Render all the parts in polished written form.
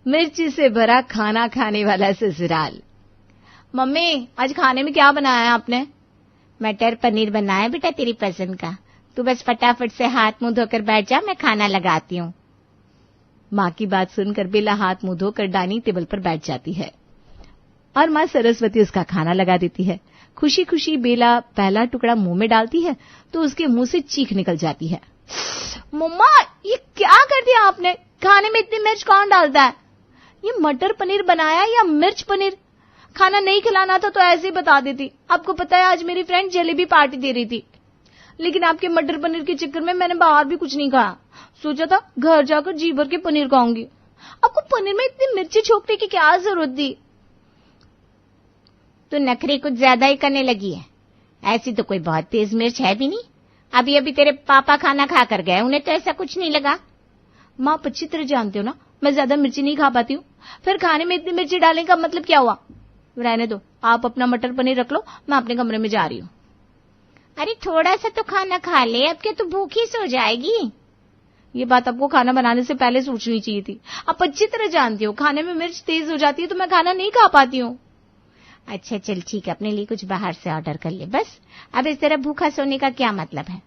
मिर्ची से भरा खाना खाने वाला ससुराल। मम्मी, आज खाने में क्या बनाया है आपने? मटर पनीर बनाया बेटा, तेरी पसंद का। तू बस फटाफट से हाथ मुंह धोकर बैठ जा, मैं खाना लगाती हूँ। माँ की बात सुनकर बेला हाथ मुंह धोकर डाइनिंग टेबल पर बैठ जाती है और माँ सरस्वती उसका खाना लगा देती है। खुशी खुशी बेला पहला टुकड़ा मुंह में डालती है तो उसके मुंह से चीख निकल जाती है। मम्मा, ये क्या कर दिया आपने? खाने में इतनी मिर्च कौन डालता है? ये मटर पनीर बनाया या मिर्च पनीर? खाना नहीं खिलाना था तो ऐसे ही बता देती। आपको पता है आज मेरी फ्रेंड जलेबी पार्टी दे रही थी, लेकिन आपके मटर पनीर के चक्कर में मैंने बाहर भी कुछ नहीं खाया। सोचा था घर जाकर जी भर के पनीर खाऊंगी। आपको पनीर में इतनी मिर्ची छोकने की क्या जरूरत थी? तो नखरे कुछ ज्यादा ही करने लगी है। ऐसी तो कोई बहुत तेज मिर्च है भी नहीं। अभी अभी तेरे पापा खाना खा कर गए, उन्हें तो ऐसा कुछ नहीं लगा। माँ आप अच्छी तरह जानते हो ना, मैं ज्यादा मिर्ची नहीं खा पाती हूँ। फिर खाने में इतनी मिर्ची डालने का मतलब क्या हुआ? रहने दो, आप अपना मटर पनीर रख लो, मैं अपने कमरे में जा रही हूँ। अरे थोड़ा सा तो खाना खा ले, अब क्या तू भूखी सो जाएगी? ये बात आपको खाना बनाने से पहले सोचनी चाहिए थी। आप अच्छी तरह जानती हो खाने में मिर्च तेज हो जाती है तो मैं खाना नहीं खा पाती हूँ। अच्छा चल ठीक है, अपने लिए कुछ बाहर से ऑर्डर कर ले बस। अब इस तरह भूखा सोने का क्या मतलब है?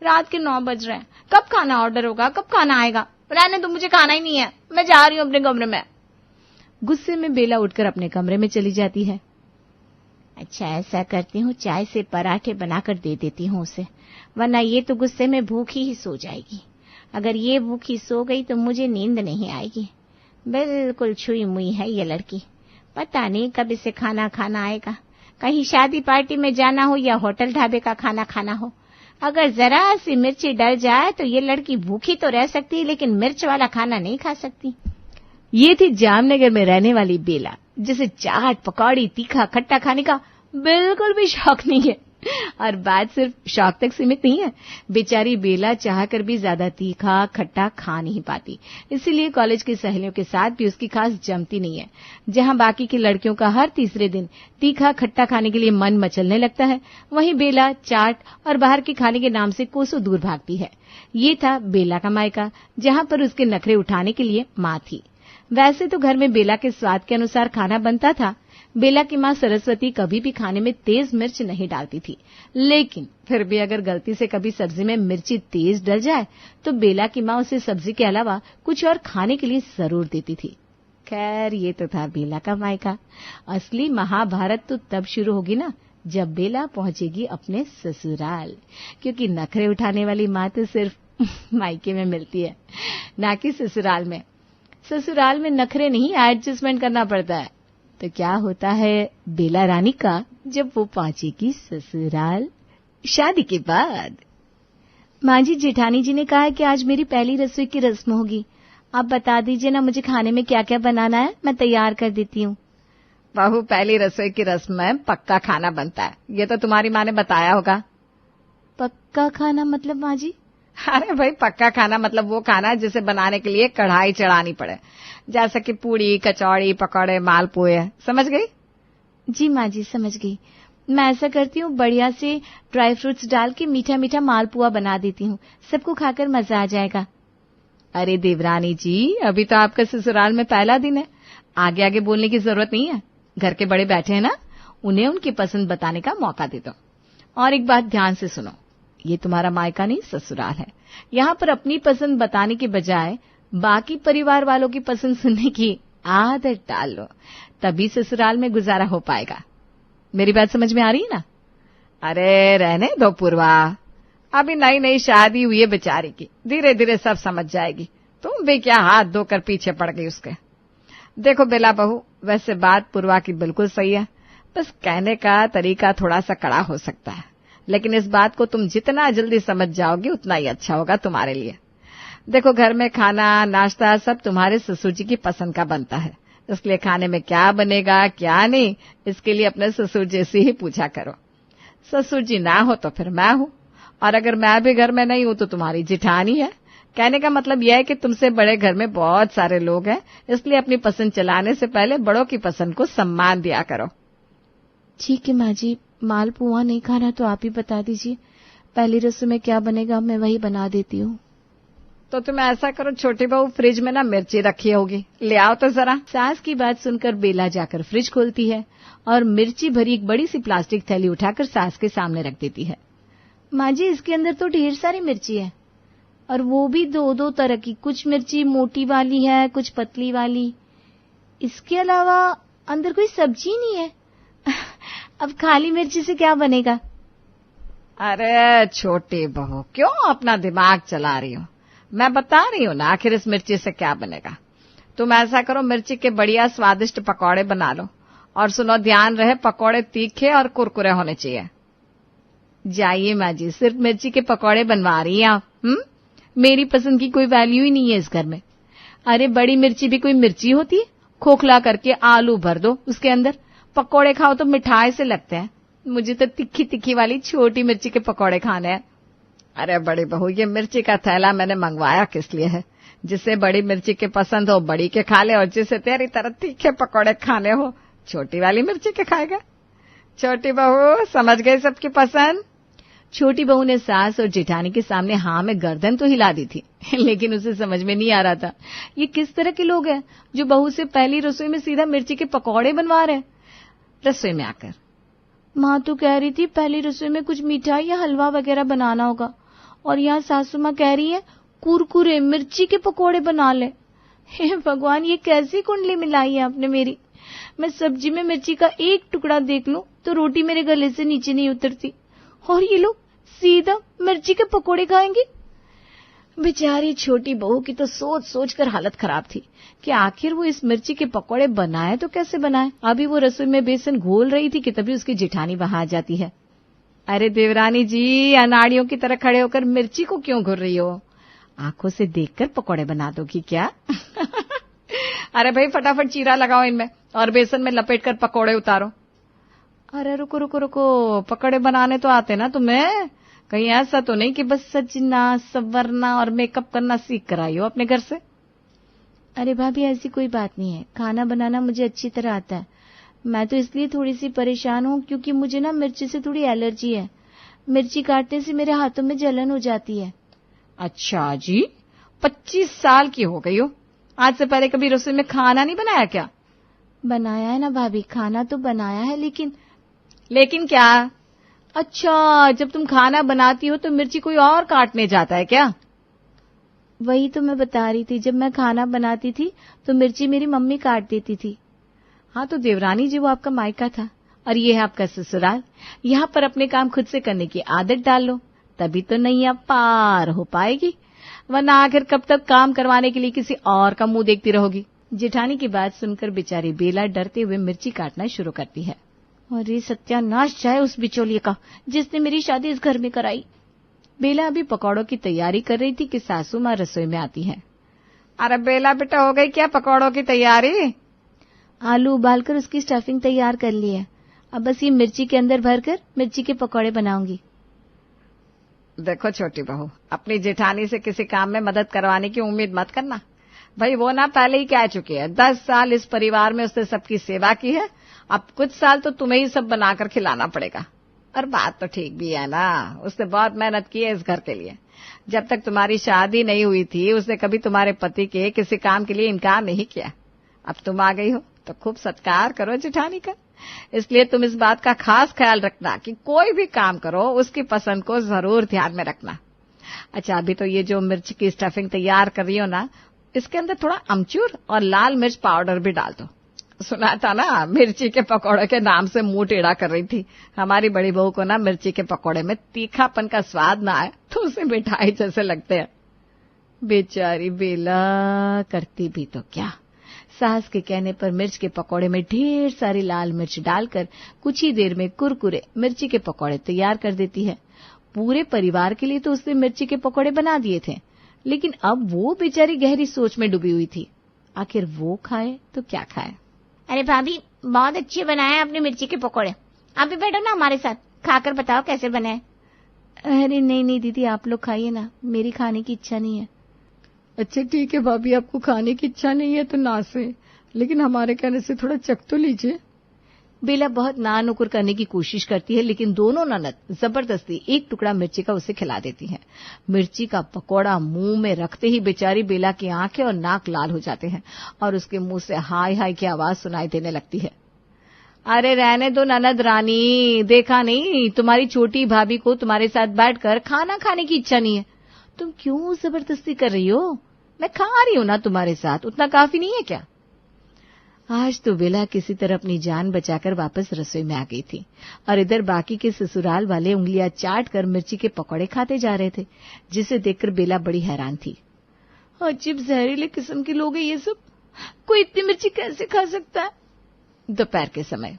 रात के 9 बज रहे हैं, कब खाना ऑर्डर होगा, कब खाना आएगा? रहने दो, मुझे खाना ही नहीं है, मैं जा रही हूँ अपने कमरे में। गुस्से में बेला उठकर अपने कमरे में चली जाती है। अच्छा ऐसा करती हूँ, चाय से पराठे बनाकर दे देती हूँ उसे, वरना ये तो गुस्से में भूखी ही सो जाएगी। अगर ये भूखी सो गई तो मुझे नींद नहीं आएगी। बिल्कुल छुई मुई है ये लड़की, पता नहीं कब इसे खाना खाना आएगा। कहीं शादी पार्टी में जाना हो या होटल ढाबे का खाना खाना हो, अगर जरा सी मिर्ची डल जाए तो ये लड़की भूखी तो रह सकती है लेकिन मिर्च वाला खाना नहीं खा सकती। ये थी जामनगर में रहने वाली बेला, जिसे चाट पकौड़ी तीखा खट्टा खाने का बिल्कुल भी शौक नहीं है। और बात सिर्फ शौक तक सीमित नहीं है, बेचारी बेला चाहकर भी ज्यादा तीखा खट्टा खा नहीं पाती, इसीलिए कॉलेज की सहेलियों के साथ भी उसकी खास जमती नहीं है। जहां बाकी की लड़कियों का हर तीसरे दिन तीखा खट्टा खाने के लिए मन मचलने लगता है, वहीं बेला चाट और बाहर के खाने के नाम से कोसों दूर भागती है। ये था बेला का मायका, जहां पर उसके नखरे उठाने के लिए माँ थी। वैसे तो घर में बेला के स्वाद के अनुसार खाना बनता था। बेला की माँ सरस्वती कभी भी खाने में तेज मिर्च नहीं डालती थी, लेकिन फिर भी अगर गलती से कभी सब्जी में मिर्ची तेज डल जाए तो बेला की माँ उसे सब्जी के अलावा कुछ और खाने के लिए जरूर देती थी। खैर ये तो था बेला का मायका। असली महाभारत तो तब शुरू होगी ना जब बेला पहुंचेगी अपने ससुराल, क्योंकि नखरे उठाने वाली माँ तो सिर्फ मायके में मिलती है, ना कि ससुराल में। ससुराल में नखरे नहीं एडजस्टमेंट करना पड़ता है। तो क्या होता है बेला रानी का जब वो पहुंचेगी ससुराल शादी के बाद? माँ जी, जेठानी जी ने कहा है कि आज मेरी पहली रसोई की रस्म होगी। आप बता दीजिए ना मुझे खाने में क्या क्या बनाना है, मैं तैयार कर देती हूँ। बहू, पहली रसोई की रस्म में पक्का खाना बनता है, ये तो तुम्हारी माँ ने बताया होगा। पक्का खाना मतलब माँ जी? अरे भाई, पक्का खाना मतलब वो खाना जिसे बनाने के लिए कढ़ाई चढ़ानी पड़े, जैसे कि पूड़ी कचौड़ी पकौड़े मालपुए। समझ गई? जी माँ जी, समझ गई। मैं ऐसा करती हूँ, बढ़िया से ड्राई फ्रूट्स डाल के मीठा मीठा मालपुआ बना देती हूँ, सबको खाकर मजा आ जाएगा। अरे देवरानी जी, अभी तो आपका ससुराल में पहला दिन है, आगे आगे बोलने की जरूरत नहीं है। घर के बड़े बैठे हैं ना, उन्हें उनकी पसंद बताने का मौका दे दो। और एक बात ध्यान से सुनो, ये तुम्हारा मायका नहीं ससुराल है। यहाँ पर अपनी पसंद बताने के बजाय बाकी परिवार वालों की पसंद सुनने की आदत डाल लो, तभी ससुराल में गुजारा हो पाएगा। मेरी बात समझ में आ रही है ना? अरे रहने दो पूर्वा, अभी नई नई शादी हुई है बेचारी की, धीरे धीरे सब समझ जाएगी। तुम भी क्या हाथ धोकर पीछे पड़ गई उसके। देखो बेला बहू, वैसे बात पूर्वा की बिल्कुल सही है, बस कहने का तरीका थोड़ा सा कड़ा हो सकता है, लेकिन इस बात को तुम जितना जल्दी समझ जाओगी उतना ही अच्छा होगा तुम्हारे लिए। देखो, घर में खाना नाश्ता सब तुम्हारे ससुर जी की पसंद का बनता है, इसलिए खाने में क्या बनेगा क्या नहीं, इसके लिए अपने ससुर जी से ही पूछा करो। ससुर जी ना हो तो फिर मैं हूँ, और अगर मैं भी घर में नहीं हूँ तो तुम्हारी जिठानी है। कहने का मतलब यह है कि तुमसे बड़े घर में बहुत सारे लोग हैं, इसलिए अपनी पसंद चलाने से पहले बड़ों की पसंद को सम्मान दिया करो। ठीक है माँ जी, मालपुआ नहीं खाना तो आप ही बता दीजिए, पहली रसोई में क्या बनेगा मैं वही बना देती हूँ। तो तुम ऐसा करो छोटी बहू, फ्रिज में ना मिर्ची रखी होगी, ले आओ तो जरा। सास की बात सुनकर बेला जाकर फ्रिज खोलती है और मिर्ची भरी एक बड़ी सी प्लास्टिक थैली उठाकर सास के सामने रख देती है। माँ जी, इसके अंदर तो ढेर सारी मिर्ची है, और वो भी दो दो तरह की। कुछ मिर्ची मोटी वाली है, कुछ पतली वाली। इसके अलावा अंदर कोई सब्जी नहीं है। अब खाली मिर्ची से क्या बनेगा? अरे छोटी बहू, क्यों अपना दिमाग चला रही हो? मैं बता रही हूँ ना, आखिर इस मिर्ची से क्या बनेगा। तुम ऐसा करो, मिर्ची के बढ़िया स्वादिष्ट पकौड़े बना लो। और सुनो, ध्यान रहे पकौड़े तीखे और कुरकुरे होने चाहिए। जाइए माँ जी, सिर्फ मिर्ची के पकौड़े बनवा रही हैं आप? मेरी पसंद की कोई वैल्यू ही नहीं है इस घर में। अरे बड़ी मिर्ची भी कोई मिर्ची होती है? खोखला करके आलू भर दो उसके अंदर, पकौड़े खाओ तो मिठाई से लगते हैं। मुझे तो तिखी तिखी वाली छोटी मिर्ची के पकौड़े खाने हैं। अरे बड़ी बहू, ये मिर्ची का थैला मैंने मंगवाया किस लिए है? जिसे बड़ी मिर्ची के पसंद हो बड़ी के खा ले, और जिसे तेरी तरह तीखे पकौड़े खाने हो छोटी वाली मिर्ची के खाएगा। छोटी बहू, समझ गई सबकी पसंद? छोटी बहू ने सास और जेठानी के सामने हाँ में गर्दन तो हिला दी थी, लेकिन उसे समझ में नहीं आ रहा था ये किस तरह के लोग हैं जो बहू से पहली रसोई में सीधा मिर्ची के पकौड़े बनवा रहे हैं। रसोई में आकर माँ तो कह रही थी पहली रसोई में कुछ मिठाई या हलवा वगैरह बनाना होगा, और यहाँ सासू माँ कह रही है कुरकुरे मिर्ची के पकौड़े बना ले। हे भगवान, ये कैसी कुंडली मिलाई है आपने मेरी। मैं सब्जी में मिर्ची का एक टुकड़ा देख लूं तो रोटी मेरे गले से नीचे नहीं उतरती, और ये लोग सीधा मिर्ची के पकोड़े खाएंगे। बेचारी छोटी बहू की तो सोच सोच कर हालत खराब थी कि आखिर वो इस मिर्ची के पकोड़े बनाए तो कैसे बनाए। अभी वो रसोई में बेसन घोल रही थी कि तभी उसकी जेठानी वहां आ जाती है। अरे देवरानी जी, अनाड़ियों की तरह खड़े होकर मिर्ची को क्यों घुर रही हो? आंखों से देखकर पकोड़े बना दोगी क्या? अरे भाई, फटाफट चीरा लगाओ इनमें और बेसन में लपेट कर पकोड़े उतारो। अरे रुको रुको रुको, पकोड़े बनाने तो आते ना तुम्हें? कहीं ऐसा तो नहीं कि बस सजना संवरना और मेकअप करना सीख कर आई हो अपने घर से? अरे भाभी, ऐसी कोई बात नहीं है, खाना बनाना मुझे अच्छी तरह आता है। मैं तो इसलिए थोड़ी सी परेशान हूँ क्योंकि मुझे ना मिर्ची से थोड़ी एलर्जी है। मिर्ची काटने से मेरे हाथों में जलन हो जाती है। अच्छा जी, 25 साल की हो गई हो, आज से पहले कभी रसोई में खाना नहीं बनाया क्या? बनाया है ना भाभी, खाना तो बनाया है, लेकिन क्या? अच्छा, जब तुम खाना बनाती हो तो मिर्ची कोई और काटने जाता है क्या? वही तो मैं बता रही थी, जब मैं खाना बनाती थी तो मिर्ची मेरी मम्मी काट देती थी। हाँ तो देवरानी जी, वो आपका मायका था और ये है आपका ससुराल। यहाँ पर अपने काम खुद से करने की आदत डाल लो, तभी तो नैया पार हो पाएगी, वरना आखिर कब तक काम करवाने के लिए किसी और का मुंह देखती रहोगी। जेठानी की बात सुनकर बेचारी बेला डरते हुए मिर्ची काटना शुरू करती है। और ये सत्यानाश जाए उस बिचौलिए का जिसने मेरी शादी इस घर में कराई। बेला अभी पकौड़ों की तैयारी कर रही थी कि सासू माँ रसोई में आती है। अरे बेला बेटा, हो गई क्या पकौड़ों की तैयारी? आलू उबालकर उसकी स्टफिंग तैयार कर ली है, अब बस ये मिर्ची के अंदर भरकर मिर्ची के पकौड़े बनाऊंगी। देखो छोटी बहू, अपनी जेठानी से किसी काम में मदद करवाने की उम्मीद मत करना। भाई वो ना पहले ही कह चुकी है, 10 साल इस परिवार में उसने सबकी सेवा की है, अब कुछ साल तो तुम्हें ही सब बनाकर खिलाना पड़ेगा। और बात तो ठीक भी है ना, उसने बहुत मेहनत की है इस घर के लिए। जब तक तुम्हारी शादी नहीं हुई थी उसने कभी तुम्हारे पति के किसी काम के लिए इनकार नहीं किया। अब तुम आ गई हो तो खूब सत्कार करो जेठानी का। इसलिए तुम इस बात का खास ख्याल रखना कि कोई भी काम करो उसकी पसंद को जरूर ध्यान में रखना। अच्छा, अभी तो ये जो मिर्च की स्टफिंग तैयार कर रही हो ना, इसके अंदर थोड़ा अमचूर और लाल मिर्च पाउडर भी डाल दो। सुना था ना, मिर्ची के पकौड़े के नाम से मुंह टेढ़ा कर रही थी। हमारी बड़ी बहू को ना मिर्ची के पकौड़े में तीखापन का स्वाद ना आए तो उसे मिठाई जैसे लगते हैं। बेचारी बेला करती भी तो क्या, सास के कहने पर मिर्च के पकौड़े में ढेर सारी लाल मिर्च डालकर कुछ ही देर में कुरकुरे मिर्ची के पकौड़े तैयार कर देती है। पूरे परिवार के लिए तो उसने मिर्ची के पकौड़े बना दिए थे, लेकिन अब वो बेचारी गहरी सोच में डूबी हुई थी, आखिर वो खाए तो क्या खाए। अरे भाभी, बहुत अच्छे बनाए आपने मिर्ची के पकौड़े। आप भी बैठो ना हमारे साथ, खाकर बताओ कैसे बनाए। अरे नहीं दीदी, आप लोग खाइए ना, मेरी खाने की इच्छा नहीं है। अच्छा ठीक है भाभी, आपको खाने की इच्छा नहीं है तो ना से, लेकिन हमारे कहने से थोड़ा चख तो लीजिए। बेला बहुत ना नुकुर करने की कोशिश करती है, लेकिन दोनों ननद जबरदस्ती एक टुकड़ा मिर्ची का उसे खिला देती हैं। मिर्ची का पकौड़ा मुंह में रखते ही बेचारी बेला की आंखें और नाक लाल हो जाते हैं और उसके मुंह से हाय हाय की आवाज सुनाई देने लगती है। अरे रहने दो ननद रानी, देखा नहीं तुम्हारी छोटी भाभी को तुम्हारे साथ बैठकर खाना खाने की इच्छा नहीं है। तुम क्यों जबरदस्ती कर रही हो? मैं खा रही हूं ना तुम्हारे साथ, उतना काफी नहीं है क्या? आज तो बेला किसी तरह अपनी जान बचाकर वापस रसोई में आ गई थी और इधर बाकी के ससुराल वाले उंगलियां चाट कर मिर्ची के पकौड़े खाते जा रहे थे, जिसे देखकर बेला बड़ी हैरान थी। अजीब जहरीले किस्म के लोग हैं ये सब, कोई इतनी मिर्ची कैसे खा सकता है? दोपहर के समय।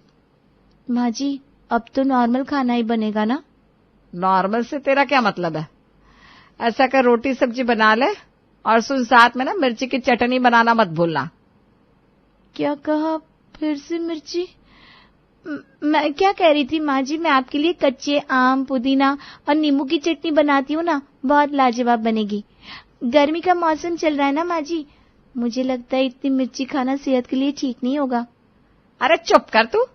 माँ जी, अब तो नॉर्मल खाना ही बनेगा ना? नॉर्मल से तेरा क्या मतलब है? ऐसा कर रोटी सब्जी बना ले और सुन साथ में ना मिर्ची की चटनी बनाना मत भूलना। क्या कहा? फिर से मिर्ची? मैं क्या कह रही थी माँ जी, मैं आपके लिए कच्चे आम, पुदीना और नींबू की चटनी बनाती हूँ ना, बहुत लाजवाब बनेगी। गर्मी का मौसम चल रहा है ना माँ जी, मुझे लगता है इतनी मिर्ची खाना सेहत के लिए ठीक नहीं होगा। अरे चुप कर तू,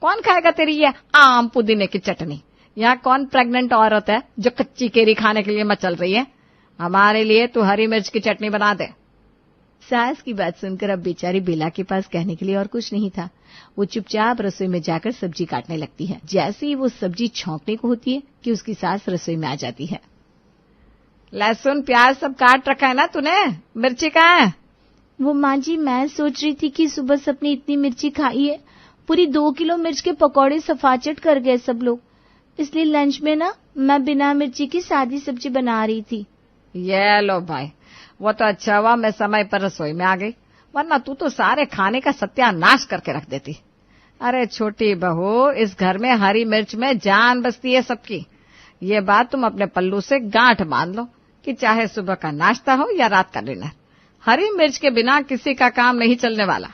कौन खाएगा तेरी ये आम पुदीने की चटनी? यहाँ कौन प्रेग्नेंट औरत है जो कच्ची केरी खाने के लिए मचल रही है? हमारे लिए तू हरी मिर्च की चटनी बना दे। सास की बात सुनकर अब बेचारी बेला के पास कहने के लिए और कुछ नहीं था। वो चुपचाप रसोई में जाकर सब्जी काटने लगती है। जैसे ही वो सब्जी छौंकने को होती है कि उसकी सास रसोई में आ जाती है। लहसुन प्याज सब काट रखा है ना तूने? मिर्ची कहाँ है? वो माँ जी, मैं सोच रही थी कि सुबह सबने इतनी मिर्ची खाई है, पूरी 2 किलो मिर्च के पकौड़े सफाचट कर गए सब लोग, इसलिए लंच में ना मैं बिना मिर्ची की सादी सब्जी बना रही थी। ये लो भाई, वो तो अच्छा हुआ मैं समय पर रसोई में आ गई, वरना तू तो सारे खाने का सत्यानाश करके रख देती। अरे छोटी बहू, इस घर में हरी मिर्च में जान बसती है सबकी। ये बात तुम अपने पल्लू से गांठ बांध लो कि चाहे सुबह का नाश्ता हो या रात का डिनर, हरी मिर्च के बिना किसी का काम नहीं चलने वाला।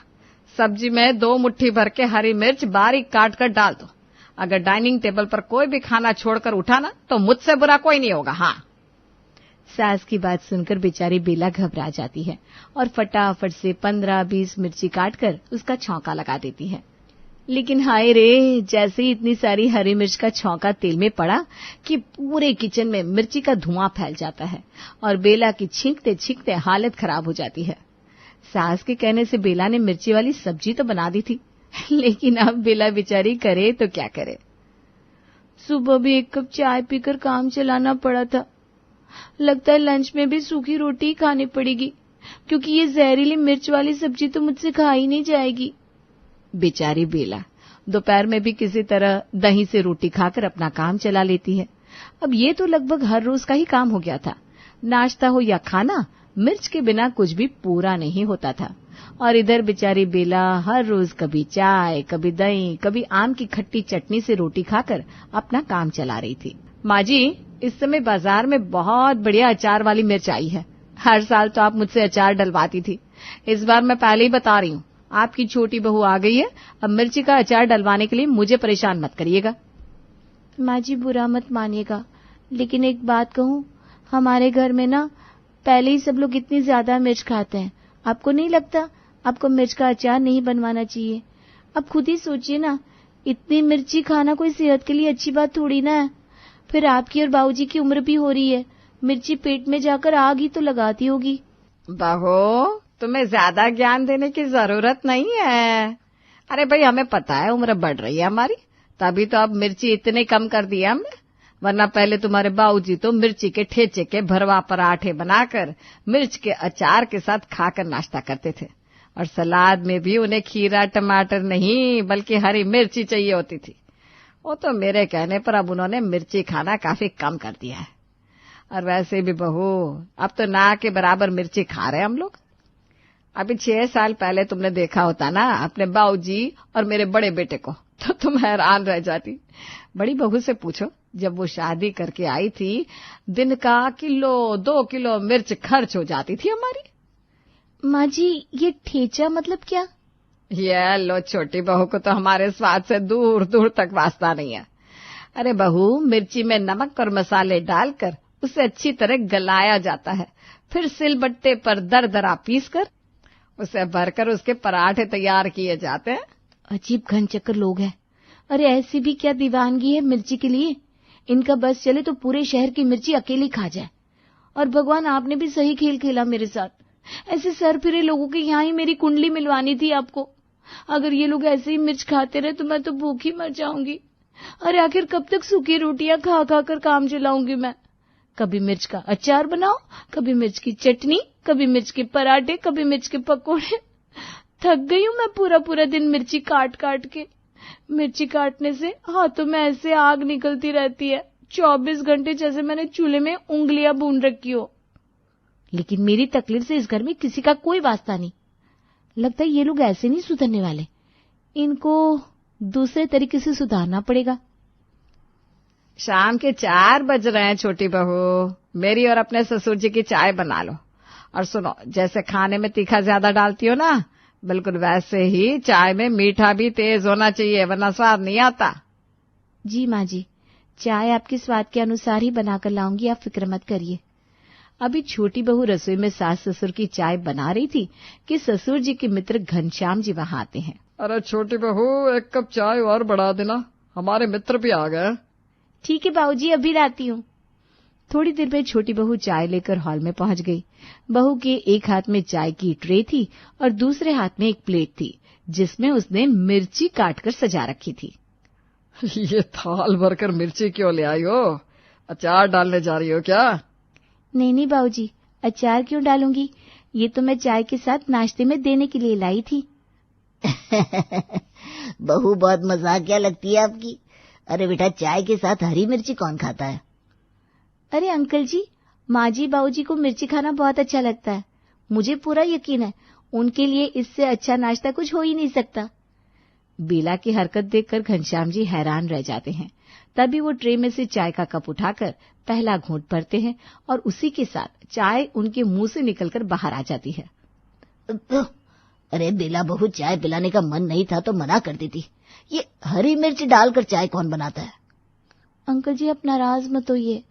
सब्जी में 2 मुट्ठी भर के हरी मिर्च बारीक काट कर डाल दो। अगर डाइनिंग टेबल पर कोई भी खाना छोड़कर उठा ना तो मुझसे बुरा कोई नहीं होगा। हाँ। सास की बात सुनकर बेचारी बेला घबरा जाती है और फटाफट से 15-20 मिर्ची काटकर उसका छौंका लगा देती है। लेकिन हाय रे, जैसे ही इतनी सारी हरी मिर्च का छौंका तेल में पड़ा कि पूरे किचन में मिर्ची का धुआं फैल जाता है और बेला की छींकते छींकते हालत खराब हो जाती है। सास के कहने से बेला ने मिर्ची वाली सब्जी तो बना दी थी, लेकिन अब बेला बेचारी करे तो क्या करे। सुबह भी 1 कप चाय पीकर काम चलाना पड़ा था, लगता है लंच में भी सूखी रोटी ही खानी पड़ेगी, क्योंकि ये जहरीली मिर्च वाली सब्जी तो मुझसे खाई नहीं जाएगी। बेचारी बेला दोपहर में भी किसी तरह दही से रोटी खाकर अपना काम चला लेती है। अब ये तो लगभग हर रोज का ही काम हो गया था। नाश्ता हो या खाना, मिर्च के बिना कुछ भी पूरा नहीं होता था। और इधर बेचारी बेला हर रोज कभी चाय, कभी दही, कभी आम की खट्टी चटनी से रोटी खाकर अपना काम चला रही थी। माँ जी, इस समय बाजार में बहुत बढ़िया अचार वाली मिर्च आई है। हर साल तो आप मुझसे अचार डलवाती थी, इस बार मैं पहले ही बता रही हूँ, आपकी छोटी बहू आ गई है। अब मिर्ची का अचार डलवाने के लिए मुझे परेशान मत करिएगा। माँ जी, बुरा मत मानिएगा, लेकिन एक बात कहूँ, हमारे घर में ना पहले ही सब लोग इतनी ज्यादा मिर्च खाते हैं। आपको नहीं लगता आपको मिर्च का अचार नहीं बनवाना चाहिए? अब खुद ही सोचिए ना, इतनी मिर्ची खाना कोई सेहत के लिए अच्छी बात थोड़ी ना है। फिर आपकी और बाबूजी की उम्र भी हो रही है, मिर्ची पेट में जाकर आग ही तो लगाती होगी। बहू, तुम्हें ज्यादा ज्ञान देने की जरूरत नहीं है। अरे भाई, हमें पता है उम्र बढ़ रही है हमारी, तभी तो अब मिर्ची इतने कम कर दिया हमने, वरना पहले तुम्हारे बाबूजी तो मिर्ची के ठेचे के भरवा पराठे बनाकर मिर्च के अचार के साथ खाकर नाश्ता करते थे, और सलाद में भी उन्हें खीरा टमाटर नहीं बल्कि हरी मिर्ची चाहिए होती थी। वो तो मेरे कहने पर अब उन्होंने मिर्ची खाना काफी कम कर दिया है। और वैसे भी बहू, अब तो ना के बराबर मिर्ची खा रहे हम लोग। अभी 6 साल पहले तुमने देखा होता ना अपने बाबूजी और मेरे बड़े बेटे को, तो तुम हैरान रह जाती। बड़ी बहू से पूछो, जब वो शादी करके आई थी, दिन का 1-2 किलो मिर्च खर्च हो जाती थी हमारी। माँ जी, ये ठेचा मतलब क्या? ये लो, छोटी बहू को तो हमारे स्वाद से दूर दूर तक वास्ता नहीं है। अरे बहू, मिर्ची में नमक और मसाले डालकर उसे अच्छी तरह गलाया जाता है, फिर सिलबट्टे पर दरदरा पीसकर उसे भरकर उसके पराठे तैयार किए जाते हैं। अजीब घन चक्कर लोग हैं। अरे ऐसी भी क्या दीवानगी है मिर्ची के लिए, इनका बस चले तो पूरे शहर की मिर्ची अकेली खा जाए। और भगवान आपने भी सही खेल खेला मेरे साथ, ऐसे सर फिरे लोगों के यहाँ ही मेरी कुंडली मिलवानी थी आपको। अगर ये लोग ऐसे ही मिर्च खाते रहे तो मैं तो भूखी मर जाऊंगी। अरे आखिर कब तक सूखी रोटियां खा खा कर काम चलाऊंगी मैं। कभी मिर्च का अचार बनाओ, कभी मिर्च की चटनी, कभी मिर्च के पराठे, कभी मिर्च के पकोड़े। थक गई हूं मैं पूरा पूरा दिन मिर्ची काट काट के। मिर्ची काटने से हाथों में ऐसे आग निकलती रहती है, 24 घंटे जैसे मैंने चूल्हे में उंगलियां भून रखी हो। लेकिन मेरी तकलीफ से इस घर में किसी का कोई वास्ता नहीं। लगता है ये लोग ऐसे नहीं सुधरने वाले, इनको दूसरे तरीके से सुधारना पड़ेगा। शाम के 4 बज रहे हैं छोटी बहू, मेरी और अपने ससुर जी की चाय बना लो। और सुनो, जैसे खाने में तीखा ज्यादा डालती हो ना, बिल्कुल वैसे ही चाय में मीठा भी तेज होना चाहिए, वरना स्वाद नहीं आता। जी माँ जी, चाय आपके स्वाद के अनुसार ही बनाकर लाऊंगी, आप फिक्र मत करिए। अभी छोटी बहू रसोई में सास ससुर की चाय बना रही थी कि ससुर जी के मित्र घनश्याम जी वहां आते हैं। अरे छोटी बहू, 1 कप चाय और बढ़ा देना, हमारे मित्र भी आ गए। ठीक है बाबूजी, अभी लाती हूँ। थोड़ी देर में छोटी बहू चाय लेकर हॉल में पहुंच गई। बहू के एक हाथ में चाय की ट्रे थी और दूसरे हाथ में एक प्लेट थी जिसमें उसने मिर्ची काटकर सजा रखी थी। ये थाल भरकर मिर्ची क्यों ले आई हो? अचार डालने जा रही हो क्या? नहीं नहीं बाबूजी, अचार क्यों डालूंगी, ये तो मैं चाय के साथ नाश्ते में देने के लिए लाई थी। बहू बहुत मजाकिया लगती है आपकी। अरे बेटा, चाय के साथ हरी मिर्ची कौन खाता है? अरे अंकल जी, माँ जी बाबूजी को मिर्ची खाना बहुत अच्छा लगता है। मुझे पूरा यकीन है उनके लिए इससे अच्छा नाश्ता कुछ हो ही नहीं सकता। बेला की हरकत देखकर घनश्याम जी हैरान रह जाते हैं। तभी वो ट्रे में से चाय का कप उठाकर पहला घूंट भरते हैं और उसी के साथ चाय उनके मुंह से निकलकर बाहर आ जाती है। अरे बेला बहू, चाय पिलाने का मन नहीं था तो मना कर देती। ये हरी मिर्च डालकर चाय कौन बनाता है? अंकल जी आप नाराज मत होइए,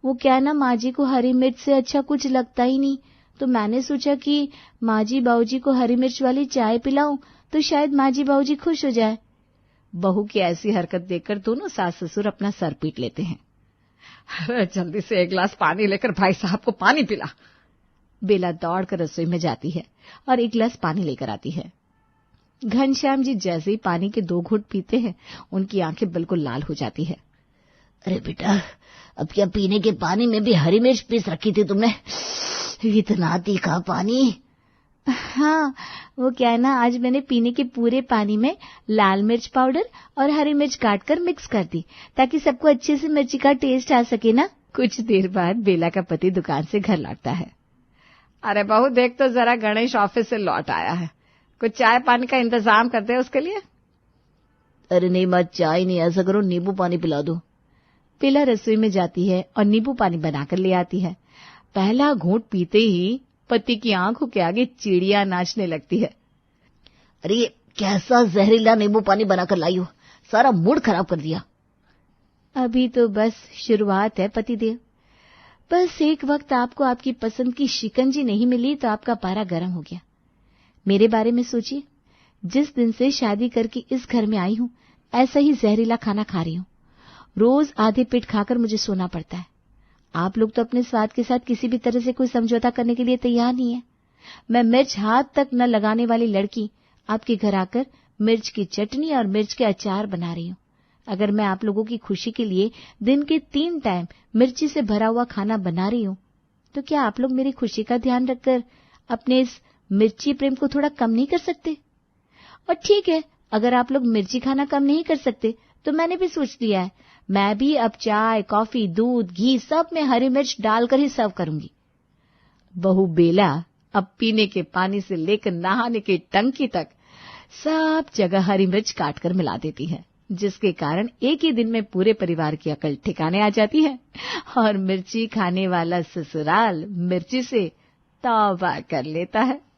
वो क्या है ना, माँ जी को हरी मिर्च से अच्छा कुछ लगता ही नहीं, तो मैंने सोचा कि माँ जी बाबूजी को हरी मिर्च वाली चाय पिलाऊं तो शायद माँ जी बाबूजी खुश हो जाए। बहू की ऐसी हरकत देखकर दोनों सास ससुर अपना सर पीट लेते हैं। अरे जल्दी से 1 गिलास पानी लेकर भाई साहब को पानी पिला। बेला दौड़कर रसोई में जाती है और 1 गिलास पानी लेकर आती है। घनश्याम जी जैसे ही पानी के 2 घूंट पीते हैं, उनकी आंखें बिल्कुल लाल हो जाती है। अरे बेटा, अब क्या पीने के पानी में भी हरी मिर्च पीस रखी थी तुमने? इतना तीखा पानी? हाँ, वो क्या है ना, आज मैंने पीने के पूरे पानी में लाल मिर्च पाउडर और हरी मिर्च काटकर मिक्स कर दी ताकि सबको अच्छे से मिर्ची का टेस्ट आ सके ना। कुछ देर बाद बेला का पति दुकान से घर लौटता है। अरे बहू देख तो जरा, गणेश ऑफिस से लौट आया है, कुछ चाय पानी का इंतजाम कर दे उसके लिए। अरे नहीं माँ, चाय नहीं, ऐसा करो नींबू पानी पिला दो। बेला रसोई में जाती है और नींबू पानी बनाकर ले आती है। पहला घूंट पीते ही पति की आंखों के आगे चिड़िया नाचने लगती है। अरे ये कैसा जहरीला नींबू पानी बनाकर लाई हो, सारा मूड खराब कर दिया। अभी तो बस शुरुआत है पतिदेव, बस एक वक्त आपको आपकी पसंद की शिकंजी नहीं मिली तो आपका पारा गर्म हो गया। मेरे बारे में सोचिए, जिस दिन से शादी करके इस घर में आई हूं ऐसा ही जहरीला खाना खा रही हूं। रोज आधे पेट खाकर मुझे सोना पड़ता है। आप लोग तो अपने स्वाद के साथ किसी भी तरह से कोई समझौता करने के लिए तैयार नहीं है। मैं मिर्च हाथ तक न लगाने वाली लड़की आपके घर आकर मिर्च की चटनी और मिर्च के अचार बना रही हूं। अगर मैं आप लोगों की खुशी के लिए दिन के 3 टाइम मिर्ची से भरा हुआ खाना बना रही हूं, तो क्या आप लोग मेरी खुशी का ध्यान रखकर अपने इस मिर्ची प्रेम को थोड़ा कम नहीं कर सकते? और ठीक है, अगर आप लोग मिर्ची खाना कम नहीं कर सकते तो मैंने भी सोच लिया है, मैं भी अब चाय, कॉफी, दूध, घी सब में हरी मिर्च डालकर ही सर्व करूंगी। बहू बेला अब पीने के पानी से लेकर नहाने की टंकी तक सब जगह हरी मिर्च काटकर मिला देती है, जिसके कारण एक ही दिन में पूरे परिवार की अकल ठिकाने आ जाती है और मिर्ची खाने वाला ससुराल मिर्ची से तौबा कर लेता है।